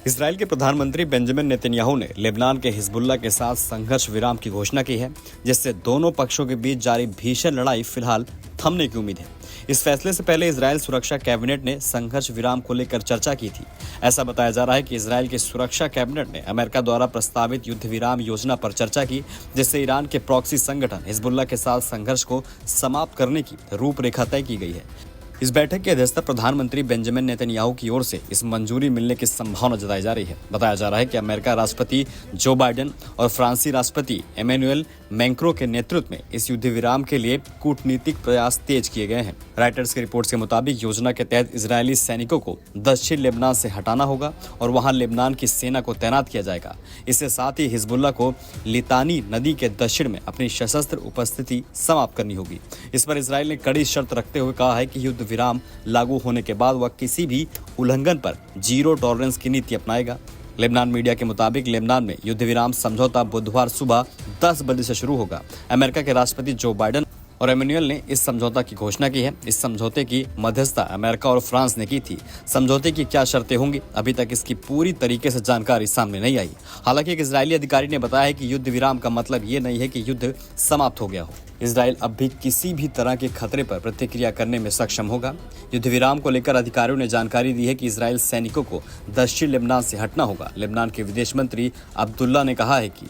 Israel के प्रधानमंत्री Benjamin Netanyahu ने लेबनान के हिजबुल्लाह के साथ संघर्ष विराम की घोषणा की है, जिससे दोनों पक्षों के बीच जारी भीषण लड़ाई फिलहाल थमने की उम्मीद है। इस फैसले से पहले इजरायल सुरक्षा कैबिनेट ने संघर्ष विराम को लेकर चर्चा की थी। ऐसा बताया जा रहा है कि इजरायल की सुरक्षा कैबिनेट ने अमेरिका द्वारा प्रस्तावित युद्ध विराम योजना पर चर्चा की, जिससे ईरान के प्रॉक्सी संगठन हिजबुल्लाह के साथ संघर्ष को समाप्त करने की रूपरेखा तय की गई है। इस बैठक की अध्यक्षता प्रधानमंत्री बेंजामिन नेतन्याहू की ओर से इस मंजूरी मिलने की संभावना जताई जा रही है। बताया जा रहा है कि अमेरिका राष्ट्रपति जो बाइडेन और फ्रांसीसी राष्ट्रपति एमेनुएल मैक्रों के नेतृत्व में इस युद्ध विराम के लिए कूटनीतिक प्रयास तेज किए गए हैं। राइटर्स की रिपोर्ट के मुताबिक योजना के तहत इजरायली सैनिकों को दक्षिण लेबनान से हटाना होगा और वहां लेबनान की सेना को तैनात किया जाएगा। इसके साथ ही हिजबुल्लाह को लितानी नदी के दक्षिण में अपनी सशस्त्र उपस्थिति समाप्त करनी होगी। इस पर इजरायल ने कड़ी शर्त रखते हुए कहा है कि युद्ध विराम लागू होने के बाद वह किसी भी उल्लंघन पर जीरो टॉलरेंस की नीति अपनाएगा। लेबनान मीडिया के मुताबिक लेबनान में युद्ध विराम समझौता बुधवार सुबह 10 बजे से शुरू होगा। अमेरिका के राष्ट्रपति जो बाइडेन और एमेनुएल ने इस समझौता की घोषणा की है। इस समझौते की मध्यस्थता अमेरिका और फ्रांस ने की थी। समझौते की क्या शर्तें होंगी, अभी तक इसकी पूरी तरीके से जानकारी सामने नहीं आई। हालांकि एक इजरायली अधिकारी ने बताया है कि युद्ध विराम का मतलब ये नहीं है कि युद्ध समाप्त हो गया हो। इजरायल अब भी किसी भी तरह के खतरे पर प्रतिक्रिया करने में सक्षम होगा। युद्ध विराम को लेकर अधिकारियों ने जानकारी दी है कि इजरायल सैनिकों को दक्षिण लेबनान से हटना होगा। लेबनान के विदेश मंत्री अब्दुल्ला ने कहा है कि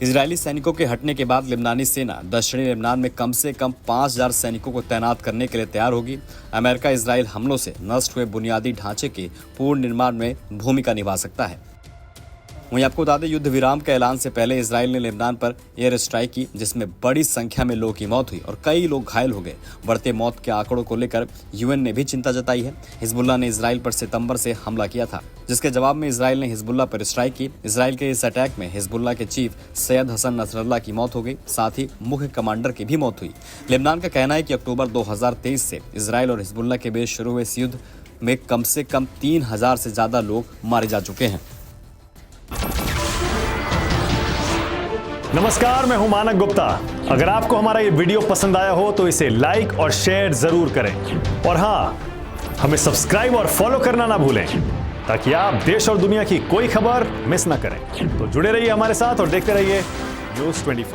इजरायली सैनिकों के हटने के बाद लेबनानी सेना दक्षिणी लेबनान में कम से कम 5000 सैनिकों को तैनात करने के लिए तैयार होगी। अमेरिका इजरायल हमलों से नष्ट हुए बुनियादी ढांचे के पूर्ण निर्माण में भूमिका निभा सकता है। वहीं आपको बता दें, युद्ध विराम के ऐलान से पहले इजरायल ने लेबनान पर एयर स्ट्राइक की, जिसमें बड़ी संख्या में लोगों की मौत हुई और कई लोग घायल हो गए। बढ़ते मौत के आंकड़ों को लेकर यूएन ने भी चिंता जताई है। हिजबुल्लाह ने इजरायल पर सितंबर से हमला किया था, जिसके जवाब में इजरायल ने हिजबुल्लाह पर स्ट्राइक की। इजरायल के इस अटैक में हिजबुल्लाह के चीफ सैयद हसन नसरल्लाह की मौत हो गई, साथ ही मुख्य कमांडर की भी मौत हुई। लेबनान का कहना है कि अक्टूबर 2023 से इजरायल और हिजबुल्लाह के बीच शुरू हुए इस युद्ध में कम से कम 3000 से ज्यादा लोग मारे जा चुके हैं। नमस्कार, मैं हूं मानक गुप्ता। अगर आपको हमारा ये वीडियो पसंद आया हो तो इसे लाइक और शेयर जरूर करें, और हां, हमें सब्सक्राइब और फॉलो करना ना भूलें, ताकि आप देश और दुनिया की कोई खबर मिस ना करें। तो जुड़े रहिए हमारे साथ और देखते रहिए न्यूज़ 24।